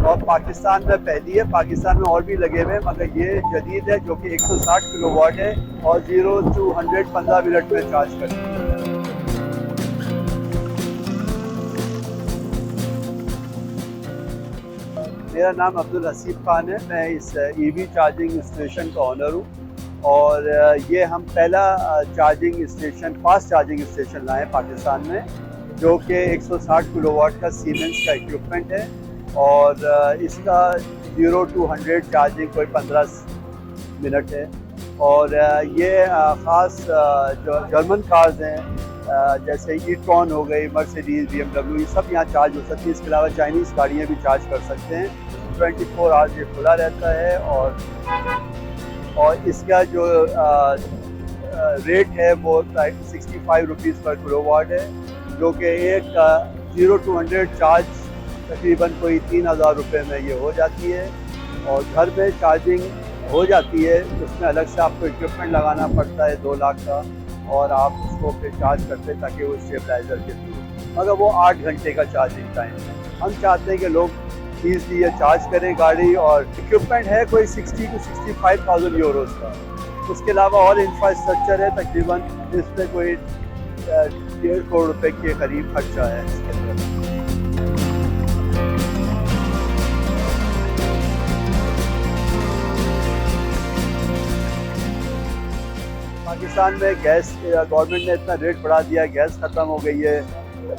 और पाकिस्तान में पहली है। पाकिस्तान में और भी लगे हुए हैं मगर ये जदीद है जो कि 160 किलोवाट है और 0 to 100 15 मिनट में चार्ज करती है। मेरा नाम अब्दुल हसीब खान है। मैं इस ईवी चार्जिंग स्टेशन का ऑनर हूँ और ये हम पहला charging station, fast charging station लाए पाकिस्तान में, जो कि 160 किलोवाट का सीमेंस का इक्विपमेंट है और इसका 0 to 100 चार्जिंग कोई 15 मिनट है। और ये ख़ास जो जर्मन कार्स हैं जैसे ई-ट्रॉन हो गई, मर्सिडीज़, BMW, ये सब यहाँ चार्ज हो सकती है। इसके अलावा चाइनीज़ गाड़ियाँ भी चार्ज कर सकते हैं। 24 आवर्स ये खुला रहता है और इसका जो रेट है वो 65 रुपीज़ पर किलोवाट है, जो कि एक 0 to 100 चार्ज तकरीबन कोई 3000 रुपये में ये हो जाती है। और घर में चार्जिंग हो जाती है, उसमें अलग से आपको इक्विपमेंट लगाना पड़ता है 2 लाख का, और आप उसको फिर चार्ज करते ताकि वो स्टेबलाइज़र के थ्रू, मगर वो 8 घंटे का चार्जिंग टाइम है। हम चाहते हैं कि लोग ईज़िली चार्ज करें गाड़ी, और इक्विपमेंट है कोई 60 to 65,000 यूरोज़ का। उसके अलावा और इंफ्रास्ट्रक्चर है, तकरीबन इस पर कोई 1.5 करोड़ रुपए के करीब खर्चा है इसके अंदर। पाकिस्तान में गैस, गवर्नमेंट ने इतना रेट बढ़ा दिया, गैस ख़त्म हो गई है।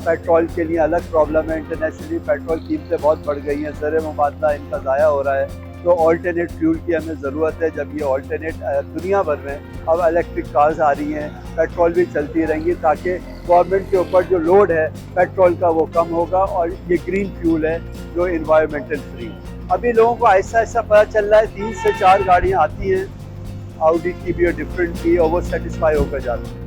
पेट्रोल के लिए अलग प्रॉब्लम है, इंटरनेशनली पेट्रोल कीमतें बहुत बढ़ गई हैं, ज़र मुबादला इनका ज़ाया हो रहा है। तो ऑल्टरनेट फ्यूल की हमें ज़रूरत है। जब ये ऑल्टरनेट दुनिया भर में अब इलेक्ट्रिक कार्स आ रही हैं, पेट्रोल भी चलती रहेंगी, ताकि गवर्नमेंट के ऊपर जो लोड है पेट्रोल का वो कम होगा, और ये ग्रीन फ्यूल है जो इन्वायरमेंटल फ्री। अभी लोगों को ऐसा ऐसा पता चल रहा है 3 से 4 गाड़ियाँ आती हैं, ऑडी की भी और डिफरेंट की, और वो सेटिस्फाई होकर जाती है।